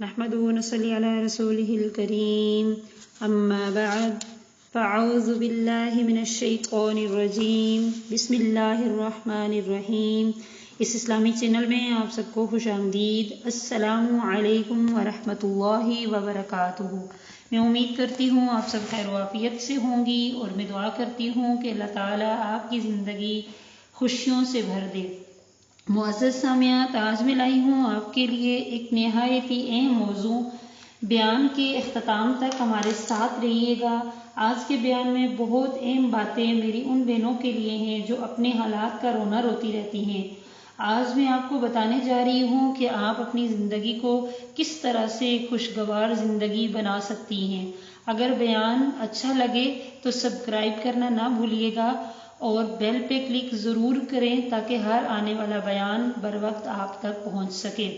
نحمده ونصلي على رسوله الكريم اما بعد فاعوذ باللہ من الشیطان الرجیم بسم اللہ الرحمن الرحیم۔ اس اسلامی چینل میں آپ سب کو خوش آمدید۔ السلام علیکم ورحمۃ اللہ وبرکاتہ۔ میں امید کرتی ہوں آپ سب خیر و عافیت سے ہوں گی، اور میں دعا کرتی ہوں کہ اللہ تعالیٰ آپ کی زندگی خوشیوں سے بھر دے۔ معزز سامعات، آج میں لائی ہوں آپ کے لیے ایک نہایت ہی اہم موضوع۔ بیان کے اختتام تک ہمارے ساتھ رہیے گا۔ آج کے بیان میں بہت اہم باتیں میری ان بہنوں کے لیے ہیں جو اپنے حالات کا رونا روتی رہتی ہیں۔ آج میں آپ کو بتانے جا رہی ہوں کہ آپ اپنی زندگی کو کس طرح سے خوشگوار زندگی بنا سکتی ہیں۔ اگر بیان اچھا لگے تو سبسکرائب کرنا نہ بھولیے گا اور بیل پہ کلک ضرور کریں تاکہ ہر آنے والا بیان بر وقت آپ تک پہنچ سکے۔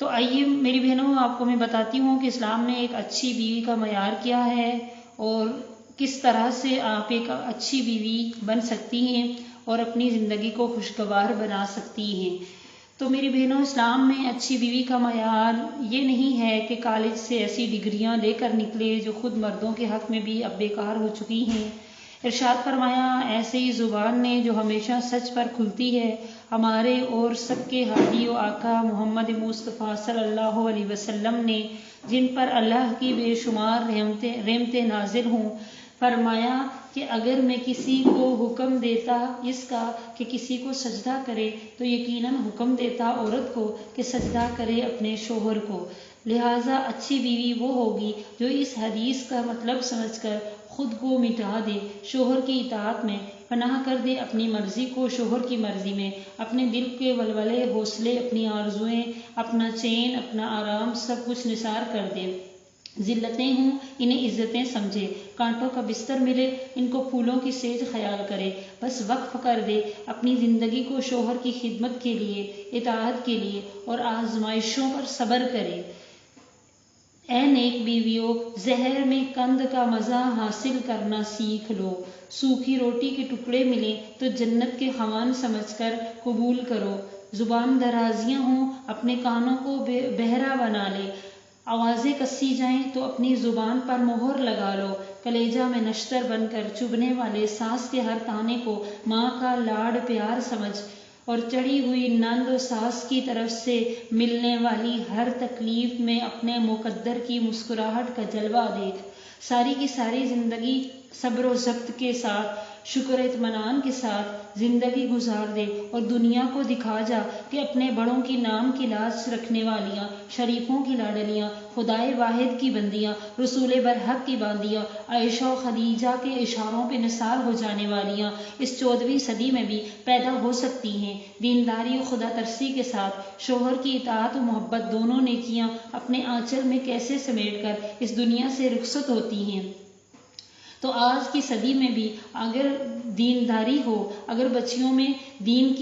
تو آئیے میری بہنوں، آپ کو میں بتاتی ہوں کہ اسلام نے ایک اچھی بیوی کا معیار کیا ہے اور کس طرح سے آپ ایک اچھی بیوی بن سکتی ہیں اور اپنی زندگی کو خوشگوار بنا سکتی ہیں۔ تو میری بہنوں، اسلام میں اچھی بیوی کا معیار یہ نہیں ہے کہ کالج سے ایسی ڈگریاں لے کر نکلے جو خود مردوں کے حق میں بھی اب بیکار ہو چکی ہیں۔ ارشاد فرمایا، ایسے ہی زبان نے جو ہمیشہ سچ پر کھلتی ہے، ہمارے اور سب کے ہادی و آقا محمد مصطفیٰ صلی اللہ علیہ وسلم نے، جن پر اللہ کی بے شمار رحمتیں نازل ہوں، فرمایا کہ اگر میں کسی کو حکم دیتا اس کا کہ کسی کو سجدہ کرے تو یقیناً حکم دیتا عورت کو کہ سجدہ کرے اپنے شوہر کو۔ لہٰذا اچھی بیوی وہ ہوگی جو اس حدیث کا مطلب سمجھ کر خود کو مٹا دے، شوہر کی اطاعت میں پناہ کر دے، اپنی مرضی کو شوہر کی مرضی میں، اپنے دل کے ولولے، حوصلے، اپنی آرزوئیں، اپنا چین، اپنا آرام سب کچھ نثار کر دے۔ ذلتیں ہوں انہیں عزتیں سمجھے، کانٹوں کا بستر ملے ان کو پھولوں کی سیج خیال کرے، بس وقف کر دے اپنی زندگی کو شوہر کی خدمت کے لیے، اطاعت کے لیے، اور آزمائشوں پر صبر کرے۔ اے نیک بیویوں، زہر میں قند کا مزہ حاصل کرنا سیکھ لو۔ سوکھی روٹی کے ٹکڑے ملیں تو جنت کے خوان سمجھ کر قبول کرو۔ زبان درازیاں ہوں اپنے کانوں کو بہرا بنا لے، آوازیں کسی جائیں تو اپنی زبان پر مہر لگا لو۔ کلیجہ میں نشتر بن کر چبھنے والے ساس کے ہر تانے کو ماں کا لاڈ پیار سمجھ، اور چڑھی ہوئی نند و ساس کی طرف سے ملنے والی ہر تکلیف میں اپنے مقدر کی مسکراہٹ کا جلوہ دیکھ۔ ساری کی ساری زندگی صبر و ضبط کے ساتھ، شکر اطمینان کے ساتھ زندگی گزار دے اور دنیا کو دکھا جا کہ اپنے بڑوں کی نام کی لاج رکھنے والیاں، شریفوں کی لاڈلیاں، خدائے واحد کی بندیاں، رسول برحق کی باندیاں، عائشہ و خدیجہ کے اشاروں پہ نثار ہو جانے والیاں اس 14ویں صدی میں بھی پیدا ہو سکتی ہیں۔ دینداری و خدا ترسی کے ساتھ شوہر کی اطاعت و محبت دونوں نیکیاں اپنے آنچل میں کیسے سمیٹ کر اس دنیا سے رخصت ہوتی ہیں۔ تو آج کی صدی میں بھی اگر دینداری ہو، اگر بچیوں میں دین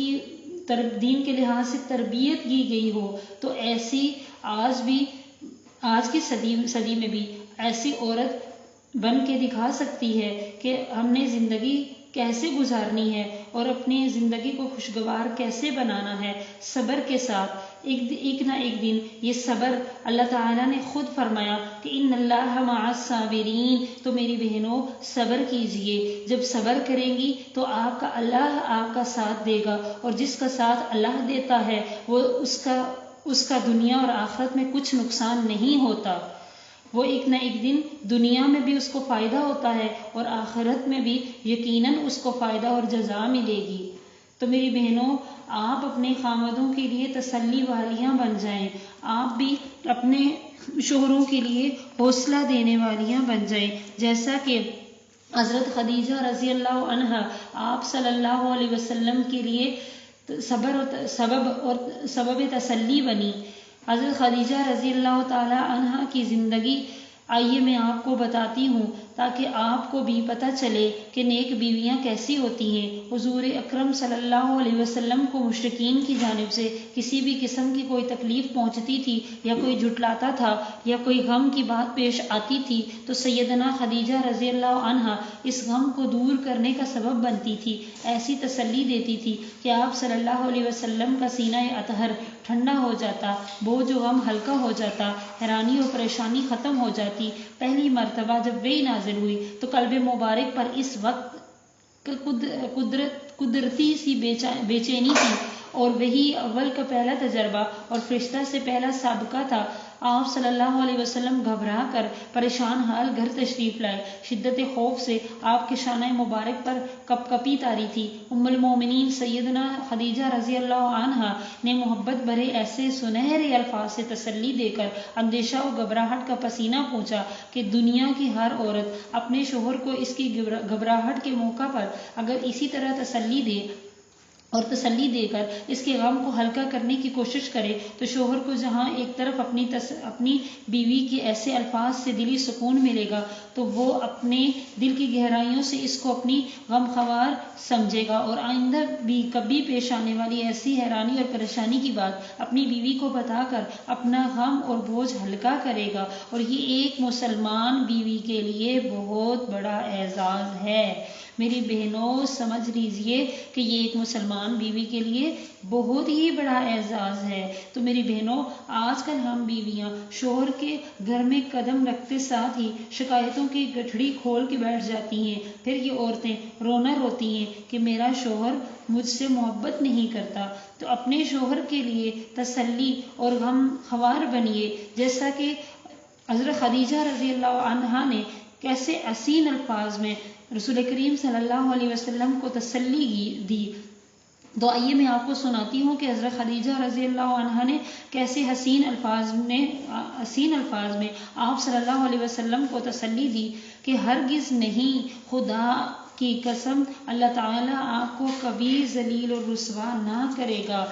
کے لحاظ سے تربیت کی گئی ہو، تو ایسی آج کی صدی میں بھی ایسی عورت بن کے دکھا سکتی ہے کہ ہم نے زندگی کیسے گزارنی ہے اور اپنی زندگی کو خوشگوار کیسے بنانا ہے، صبر کے ساتھ۔ ایک نہ ایک دن یہ صبر، اللہ تعالیٰ نے خود فرمایا کہ ان اللہ مع الصابرین۔ تو میری بہنوں، صبر کیجئے۔ جب صبر کریں گی تو اللہ آپ کا ساتھ دے گا، اور جس کا ساتھ اللہ دیتا ہے وہ اس کا دنیا اور آخرت میں کچھ نقصان نہیں ہوتا۔ وہ ایک نہ ایک دن دنیا میں بھی اس کو فائدہ ہوتا ہے اور آخرت میں بھی یقیناً اس کو فائدہ اور جزا ملے گی۔ تو میری بہنوں، آپ اپنے خامدوں کے لیے تسلی والیاں بن جائیں، آپ بھی اپنے شوہروں کے لیے حوصلہ دینے والیاں بن جائیں، جیسا کہ حضرت خدیجہ رضی اللہ عنہا آپ صلی اللہ علیہ وسلم کے لیے سبب تسلی بنی۔ حضرت خدیجہ رضی اللہ تعالی عنہا کی زندگی آئیے میں آپ کو بتاتی ہوں تاکہ آپ کو بھی پتہ چلے کہ نیک بیویاں کیسی ہوتی ہیں۔ حضور اکرم صلی اللہ علیہ وسلم کو مشرکین کی جانب سے کسی بھی قسم کی کوئی تکلیف پہنچتی تھی یا کوئی جھٹلاتا تھا یا کوئی غم کی بات پیش آتی تھی تو سیدنا خدیجہ رضی اللہ عنہا اس غم کو دور کرنے کا سبب بنتی تھی، ایسی تسلی دیتی تھی کہ آپ صلی اللہ علیہ وسلم کا سینہ اطہر ٹھنڈا ہو جاتا، بوجھ و غم ہلکا ہو جاتا، حیرانی و پریشانی ختم ہو جاتی۔ پہلی مرتبہ جب وحی نازل ہوئی تو قلب مبارک پر اس وقت قدرتی سی بے چینی تھی، اور وہی اول کا پہلا تجربہ اور فرشتہ سے پہلا سابقہ تھا۔ آپ صلی اللہ علیہ وسلم گھبرا کر پریشان حال گھر تشریف لائے۔ شدت خوف سے آپ کے شانہ مبارک پر کپ کپی طاری تھی۔ ام المومنین سیدنا خدیجہ رضی اللہ عنہا نے محبت بھرے ایسے سنہرے الفاظ سے تسلی دے کر اندیشہ و گھبراہٹ کا پسینہ پوچھا کہ دنیا کی ہر عورت اپنے شوہر کو اس کی گھبراہٹ کے موقع پر اگر اسی طرح تسلی دے کر اس کے غم کو ہلکا کرنے کی کوشش کرے تو شوہر کو جہاں ایک طرف اپنی بیوی کے ایسے الفاظ سے دلی سکون ملے گا تو وہ اپنے دل کی گہرائیوں سے اس کو اپنی غم خوار سمجھے گا، اور آئندہ بھی کبھی پیش آنے والی ایسی حیرانی اور پریشانی کی بات اپنی بیوی کو بتا کر اپنا غم اور بوجھ ہلکا کرے گا، اور یہ ایک مسلمان بیوی کے لیے بہت بڑا اعزاز ہے۔ میری بہنوں سمجھ لیجئے کہ یہ ایک مسلمان بیوی کے لیے بہت ہی بڑا اعزاز ہے۔ تو میری بہنوں، آج کل ہم بیویاں شوہر کے گھر میں قدم رکھتے ساتھ ہی شکایتوں کی گٹھڑی کھول کے بیٹھ جاتی ہیں۔ پھر یہ عورتیں رونا روتی ہیں کہ میرا شوہر مجھ سے محبت نہیں کرتا۔ تو اپنے شوہر کے لیے تسلی اور غم خوار بنیے، جیسا کہ حضرت خدیجہ رضی اللہ عنہا نے کیسے حسین الفاظ میں رسول کریم صلی اللہ علیہ وسلم کو تسلی دی۔ تو آئیے میں آپ کو سناتی ہوں کہ حضرت خدیجہ رضی اللہ عنہا نے کیسے حسین الفاظ میں آپ صلی اللہ علیہ وسلم کو تسلی دی کہ ہرگز نہیں، خدا کی قسم اللہ تعالیٰ آپ کو کبھی ذلیل اور رسوا نہ کرے گا۔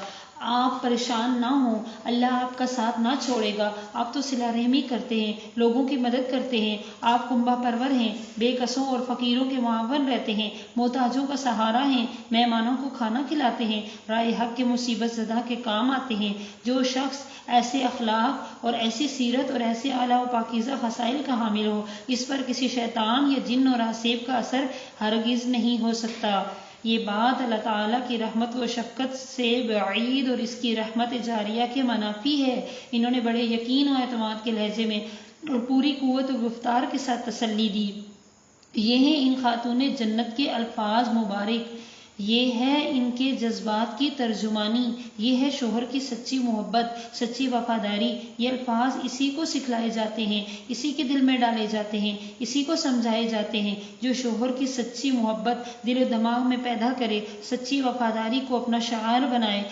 آپ پریشان نہ ہوں، اللہ آپ کا ساتھ نہ چھوڑے گا۔ آپ تو صلہ رحمی کرتے ہیں، لوگوں کی مدد کرتے ہیں، آپ کنبہ پرور ہیں، بے کسوں اور فقیروں کے معاون رہتے ہیں، محتاجوں کا سہارا ہیں، مہمانوں کو کھانا کھلاتے ہیں، رائے حق کے مصیبت زدہ کے کام آتے ہیں۔ جو شخص ایسے اخلاق اور ایسی سیرت اور ایسے اعلیٰ و پاکیزہ خصائل کا حامل ہو، اس پر کسی شیطان یا جن اور آسیب کا اثر ہرگز نہیں ہو سکتا۔ یہ بات اللہ تعالیٰ کی رحمت و شفقت سے بعید اور اس کی رحمت جاریہ کے منافی ہے۔ انہوں نے بڑے یقین و اعتماد کے لہجے میں اور پوری قوت و گفتار کے ساتھ تسلی دی۔ یہ ہیں ان خاتون جنت کے الفاظ مبارک، یہ ہے ان کے جذبات کی ترجمانی، یہ ہے شوہر کی سچی محبت، سچی وفاداری۔ یہ الفاظ اسی کو سکھلائے جاتے ہیں، اسی کے دل میں ڈالے جاتے ہیں، اسی کو سمجھائے جاتے ہیں جو شوہر کی سچی محبت دل و دماغ میں پیدا کرے، سچی وفاداری کو اپنا شعار بنائے،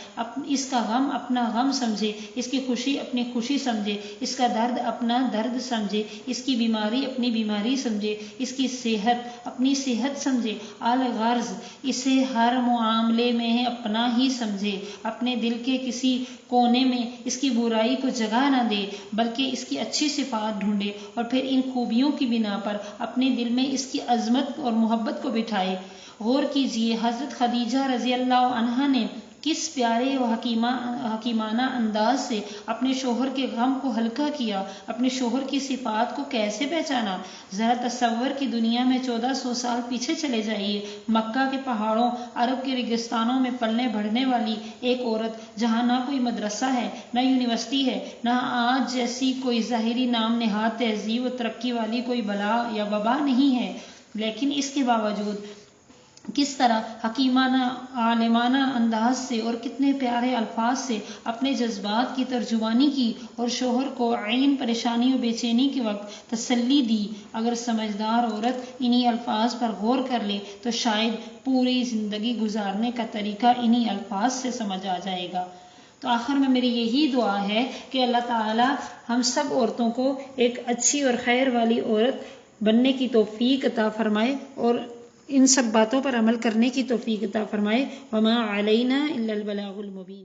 اس کا غم اپنا غم سمجھے، اس کی خوشی اپنی خوشی سمجھے، اس کا درد اپنا درد سمجھے، اس کی بیماری اپنی بیماری سمجھے، اس کی صحت اپنی صحت سمجھے، الغرض اسے ہر معاملے میں اپنا ہی سمجھے، اپنے دل کے کسی کونے میں اس کی برائی کو جگہ نہ دے بلکہ اس کی اچھی صفات ڈھونڈے، اور پھر ان خوبیوں کی بنا پر اپنے دل میں اس کی عظمت اور محبت کو بٹھائے۔ غور کیجئے حضرت خدیجہ رضی اللہ عنہا نے کس پیارے و حکیمانہ انداز سے اپنے شوہر کے غم کو ہلکا کیا، اپنے شوہر کی صفات کو کیسے پہچانا۔ ذرا تصور کی دنیا میں 1400 سال پیچھے چلے جائیے، مکہ کے پہاڑوں، عرب کے ریگستانوں میں پلنے بڑھنے والی ایک عورت، جہاں نہ کوئی مدرسہ ہے، نہ یونیورسٹی ہے، نہ آج جیسی کوئی ظاہری نام نہاد تہذیب و ترقی والی کوئی بلا یا وبا نہیں ہے، لیکن اس کے باوجود کس طرح حکیمانہ عالمانہ انداز سے اور کتنے پیارے الفاظ سے اپنے جذبات کی ترجمانی کی اور شوہر کو عین پریشانی و بے چینی کے وقت تسلی دی۔ اگر سمجھدار عورت انہی الفاظ پر غور کر لے تو شاید پوری زندگی گزارنے کا طریقہ انہی الفاظ سے سمجھ آ جائے گا۔ تو آخر میں میری یہی دعا ہے کہ اللہ تعالی ہم سب عورتوں کو ایک اچھی اور خیر والی عورت بننے کی توفیق عطا فرمائے اور ان سب باتوں پر عمل کرنے کی توفیق عطا فرمائے۔ وما علینا الا البلاغ المبین۔